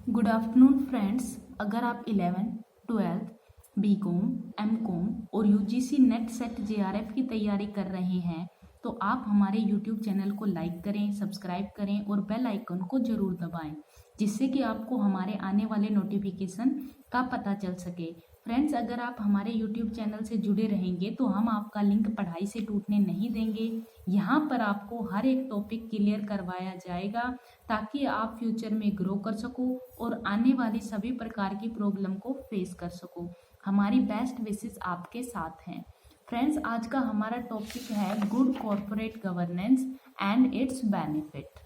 Good afternoon friends. अगर आप 11th 12th BCom MCom और यूजीसी नेट सेट जेआरएफ की तैयारी कर रहे हैं तो आप हमारे यूट्यूब चैनल को लाइक करें, सब्सक्राइब करें और बेल आइकन को ज़रूर दबाएं, जिससे कि आपको हमारे आने वाले नोटिफिकेशन का पता चल सके। फ्रेंड्स, अगर आप हमारे यूट्यूब चैनल से जुड़े रहेंगे तो हम आपका लिंक पढ़ाई से टूटने नहीं देंगे। यहाँ पर आपको हर एक टॉपिक क्लियर करवाया जाएगा ताकि आप फ्यूचर में ग्रो कर सको और आने वाली सभी प्रकार की प्रॉब्लम को फेस कर सको। हमारी बेस्ट विशेस आपके साथ हैं। फ्रेंड्स, आज का हमारा टॉपिक है good corporate governance and it's benefit.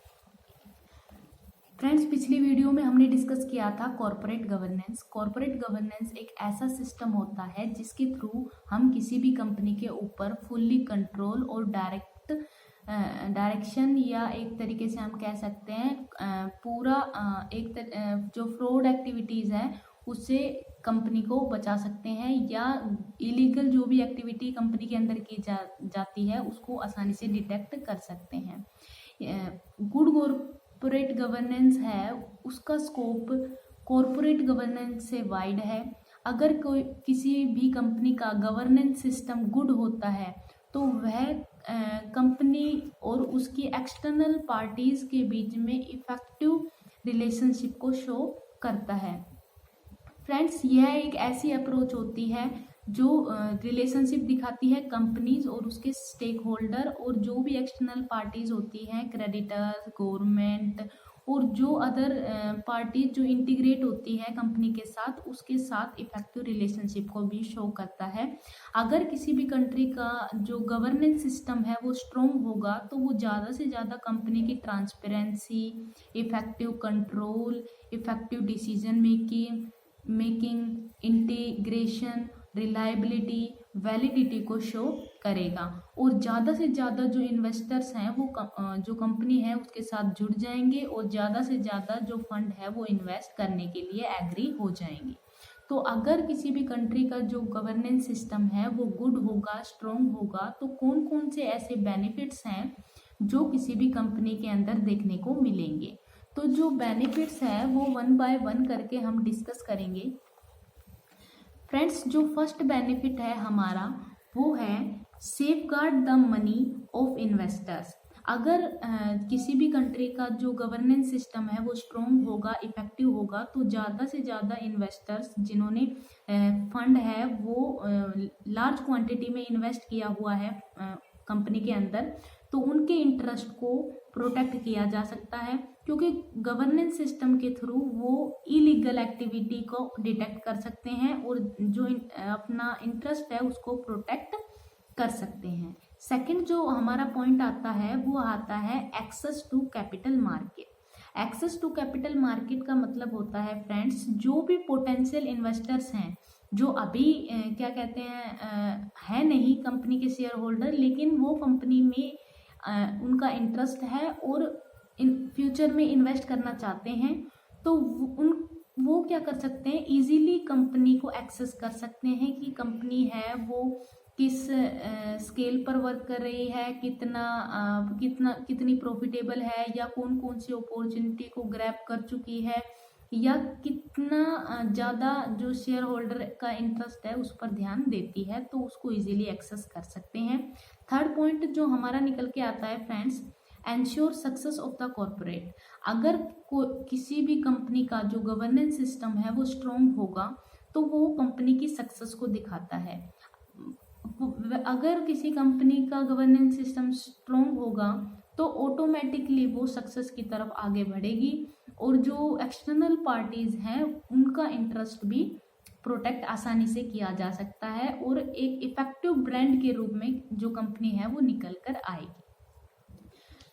Friends, पिछली वीडियो में हमने डिस्कस किया था कॉर्पोरेट गवर्नेंस। कॉर्पोरेट गवर्नेंस एक ऐसा सिस्टम होता है जिसके थ्रू हम किसी भी कंपनी के ऊपर फुल्ली कंट्रोल और डायरेक्शन या एक तरीके से हम कह सकते हैं पूरा जो फ्रॉड एक्टिविटीज़ है उससे कंपनी को बचा सकते हैं, या इलीगल जो भी एक्टिविटी कंपनी के अंदर की जाती है उसको आसानी से डिटेक्ट कर सकते हैं। गुड कॉर्पोरेट गवर्नेंस है, उसका स्कोप कॉर्पोरेट गवर्नेंस से वाइड है। अगर कोई किसी भी कंपनी का गवर्नेंस सिस्टम गुड होता है तो वह कंपनी और उसकी एक्सटर्नल पार्टीज के बीच में इफेक्टिव रिलेशनशिप को शो करता है। फ्रेंड्स, यह एक ऐसी अप्रोच होती है जो रिलेशनशिप दिखाती है कंपनीज और उसके स्टेक होल्डर और जो भी एक्सटर्नल पार्टीज होती हैं, क्रेडिटर्स, गवर्नमेंट और जो अदर पार्टीज जो इंटीग्रेट होती है कंपनी के साथ, उसके साथ इफेक्टिव रिलेशनशिप को भी शो करता है। अगर किसी भी कंट्री का जो गवर्नेंस सिस्टम है वो स्ट्रॉन्ग होगा तो वो ज़्यादा से ज़्यादा कंपनी की transparency, effective control, effective decision making, integration, reliability, validity को शो करेगा और ज़्यादा से ज़्यादा जो इन्वेस्टर्स हैं वो जो कंपनी है उसके साथ जुड़ जाएंगे और ज़्यादा से ज़्यादा जो फंड है वो इन्वेस्ट करने के लिए एग्री हो जाएंगे। तो अगर किसी भी कंट्री का जो गवर्नेंस सिस्टम है वो गुड होगा, स्ट्रॉन्ग होगा, तो कौन कौन से ऐसे बेनिफिट्स हैं जो किसी भी कंपनी के अंदर देखने को मिलेंगे। तो जो बेनिफिट्स है वो वन बाय वन करके हम डिस्कस करेंगे। फ्रेंड्स, जो फर्स्ट बेनिफिट है हमारा वो है safeguard the money of investors. अगर किसी भी कंट्री का जो गवर्नेंस सिस्टम है वो स्ट्रॉन्ग होगा, इफेक्टिव होगा, तो ज़्यादा से ज़्यादा इन्वेस्टर्स जिन्होंने फंड है वो लार्ज क्वांटिटी में इन्वेस्ट किया हुआ है कंपनी के अंदर, तो उनके इंटरेस्ट को प्रोटेक्ट किया जा सकता है, क्योंकि गवर्नेंस सिस्टम के थ्रू वो इलीगल एक्टिविटी को डिटेक्ट कर सकते हैं और जो अपना इंटरेस्ट है उसको प्रोटेक्ट कर सकते हैं। सेकंड जो हमारा पॉइंट आता है वो आता है access to capital market. Access to capital market का मतलब होता है फ्रेंड्स, जो भी पोटेंशियल इन्वेस्टर्स हैं जो अभी क्या कहते हैं है नहीं कंपनी के शेयर होल्डर, लेकिन वो कंपनी में उनका इंटरेस्ट है और इन फ्यूचर में इन्वेस्ट करना चाहते हैं, तो वो क्या कर सकते हैं, इजीली कंपनी को एक्सेस कर सकते हैं कि कंपनी है वो किस स्केल पर वर्क कर रही है, कितनी प्रॉफिटेबल है, या कौन कौन सी अपॉर्चुनिटी को ग्रैब कर चुकी है, या कितना ज़्यादा जो शेयर होल्डर का इंटरेस्ट है उस पर ध्यान देती है, तो उसको इजीली एक्सेस कर सकते हैं। थर्ड पॉइंट जो हमारा निकल के आता है friends, ensure success of the corporate. अगर किसी भी कंपनी का जो गवर्नेंस सिस्टम है वो स्ट्रॉन्ग होगा तो वो कंपनी की सक्सेस को दिखाता है। अगर किसी कंपनी का गवर्नेंस सिस्टम स्ट्रॉन्ग होगा तो ऑटोमेटिकली वो सक्सेस की तरफ आगे बढ़ेगी और जो एक्सटर्नल पार्टीज हैं उनका इंटरेस्ट भी प्रोटेक्ट आसानी से किया जा सकता है और एक इफेक्टिव ब्रांड के रूप में जो कंपनी है वो निकल कर आएगी।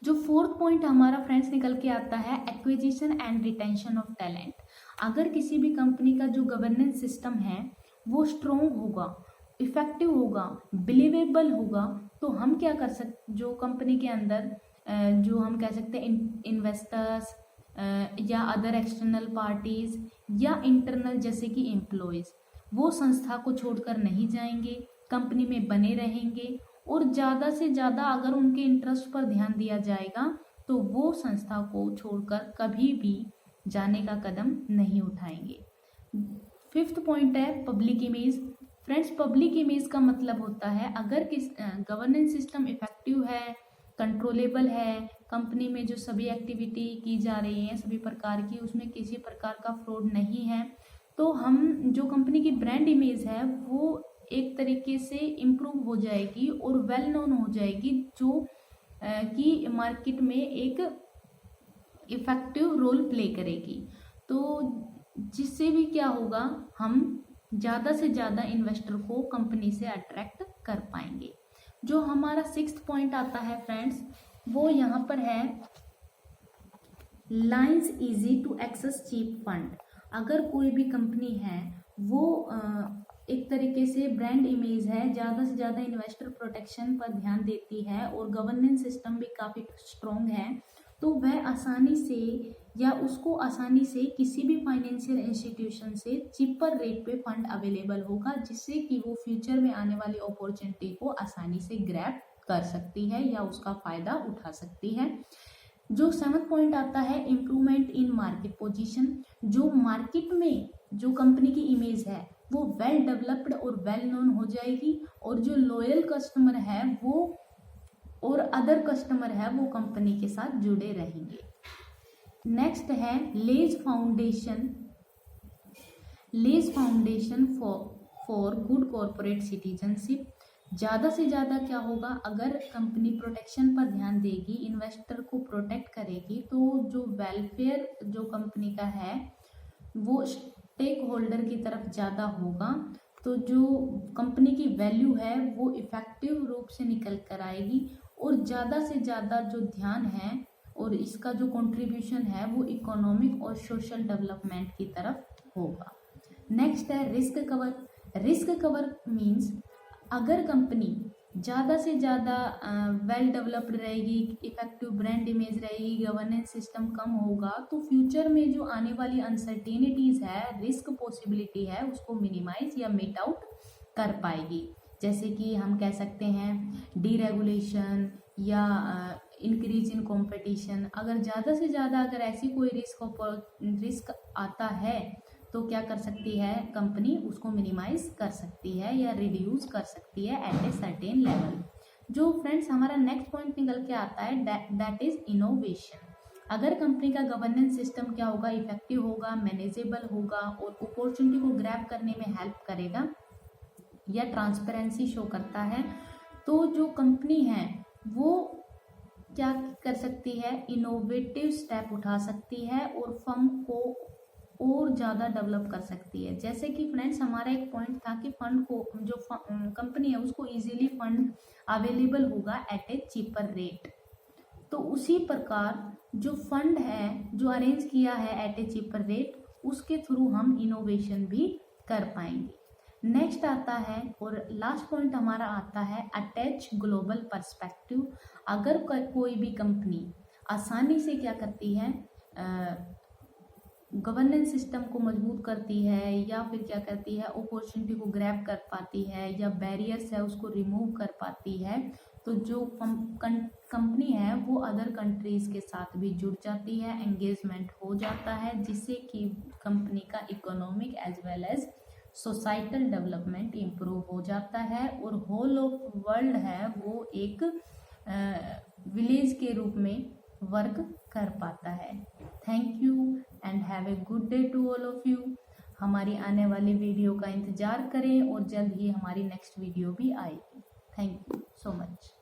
जो फोर्थ पॉइंट हमारा फ्रेंड्स निकल के आता है acquisition and retention of talent. अगर किसी भी कंपनी का जो गवर्नेंस सिस्टम है वो स्ट्रॉन्ग होगा, इफेक्टिव होगा, बिलीवेबल होगा, तो हम क्या कर सकते, जो कंपनी के अंदर जो हम कह सकते हैं इन्वेस्टर्स या अदर एक्सटर्नल पार्टीज या इंटरनल जैसे कि एम्प्लॉयज, वो संस्था को छोड़कर नहीं जाएंगे, कंपनी में बने रहेंगे और ज़्यादा से ज़्यादा अगर उनके इंटरेस्ट पर ध्यान दिया जाएगा तो वो संस्था को छोड़कर कभी भी जाने का कदम नहीं उठाएंगे। 5th पॉइंट है public image. Friends, public image का मतलब होता है अगर किस गवर्नेंस सिस्टम इफेक्टिव है, कंट्रोलेबल है, कंपनी में जो सभी एक्टिविटी की जा रही है सभी प्रकार की, उसमें किसी प्रकार का फ्रॉड नहीं है, तो हम जो कंपनी की ब्रांड इमेज है वो एक तरीके से इम्प्रूव हो जाएगी और वेल नोन हो जाएगी, जो कि मार्केट में एक इफेक्टिव रोल प्ले करेगी। तो जिससे भी क्या होगा, हम ज़्यादा से ज़्यादा इन्वेस्टर को कंपनी से अट्रैक्ट कर पाएंगे। जो हमारा 6th पॉइंट आता है फ्रेंड्स, वो यहाँ पर है lines easy to access cheap fund. अगर कोई भी कंपनी है वो एक तरीके से ब्रांड इमेज है, ज़्यादा से ज़्यादा इन्वेस्टर प्रोटेक्शन पर ध्यान देती है और गवर्नेंस सिस्टम भी काफ़ी स्ट्रॉन्ग है, तो वह आसानी से या उसको आसानी से किसी भी फाइनेंशियल इंस्टीट्यूशन से चीपर रेट पे फंड अवेलेबल होगा, जिससे कि वो फ्यूचर में आने वाली अपॉर्चुनिटी को आसानी से ग्रैब कर सकती है या उसका फ़ायदा उठा सकती है। जो 7th पॉइंट आता है इम्प्रूवमेंट इन मार्केट पोजीशन। जो मार्केट में जो कंपनी की इमेज है वो वेल डेवलप्ड और वेल नोन हो जाएगी और जो लॉयल कस्टमर है वो और अदर कस्टमर है वो कंपनी के साथ जुड़े रहेंगे। नेक्स्ट है lays foundation for good corporate citizenship. ज़्यादा से ज़्यादा क्या होगा, अगर कंपनी प्रोटेक्शन पर ध्यान देगी, इन्वेस्टर को प्रोटेक्ट करेगी, तो जो वेलफेयर जो कंपनी का है वो स्टेक होल्डर की तरफ ज़्यादा होगा, तो जो कंपनी की वैल्यू है वो इफेक्टिव रूप से निकल कर आएगी और ज़्यादा से ज़्यादा जो ध्यान है और इसका जो कंट्रीब्यूशन है वो इकोनॉमिक और सोशल डेवलपमेंट की तरफ होगा। नेक्स्ट है risk cover. Risk cover means अगर कंपनी ज़्यादा से ज़्यादा वेल डेवलप्ड रहेगी, इफेक्टिव ब्रांड इमेज रहेगी, गवर्नेंस सिस्टम कम होगा, तो फ्यूचर में जो आने वाली अनसर्टेनिटीज़ है, रिस्क पॉसिबिलिटी है, उसको मिनिमाइज या मिट आउट कर पाएगी। जैसे कि हम कह सकते हैं डीरेगुलेशन या इंक्रीज इन कंपटीशन। अगर ज़्यादा से ज़्यादा अगर ऐसी कोई रिस्क आता है तो क्या कर सकती है कंपनी, उसको मिनिमाइज कर सकती है या रिड्यूस कर सकती है एट ए सर्टेन लेवल। जो फ्रेंड्स हमारा नेक्स्ट पॉइंट निकल के आता है दैट इज इनोवेशन। अगर कंपनी का गवर्नेंस सिस्टम क्या होगा, इफेक्टिव होगा, मैनेजेबल होगा और अपॉर्चुनिटी को ग्रैब करने में हेल्प करेगा या ट्रांसपेरेंसी शो करता है, तो जो कंपनी है वो क्या कर सकती है, इनोवेटिव स्टेप उठा सकती है और फर्म को और ज़्यादा डेवलप कर सकती है। जैसे कि फ्रेंड्स हमारा एक पॉइंट था कि फंड को जो कंपनी है उसको इजीली फंड अवेलेबल होगा एट ए चीपर रेट, तो उसी प्रकार जो फंड है जो अरेंज किया है एट ए चीपर रेट, उसके थ्रू हम इनोवेशन भी कर पाएंगे। नेक्स्ट आता है और लास्ट पॉइंट हमारा आता है अटैच ग्लोबल पर्सपेक्टिव। अगर कोई भी कंपनी आसानी से क्या करती है, गवर्नेंस सिस्टम को मजबूत करती है या फिर क्या करती है, अपॉर्चुनिटी को ग्रैब कर पाती है या बैरियर्स है उसको रिमूव कर पाती है, तो जो कंपनी है वो अदर कंट्रीज़ के साथ भी जुड़ जाती है, एंगेजमेंट हो जाता है, जिससे कि कंपनी का economic as well as societal development improve हो जाता है और होल ऑफ वर्ल्ड है वो एक विलेज के रूप में वर्क कर पाता है। Thank you and have a good day to all of you. हमारी आने वाली वीडियो का इंतज़ार करें और जल्द ही हमारी नेक्स्ट वीडियो भी आएगी। Thank you so much.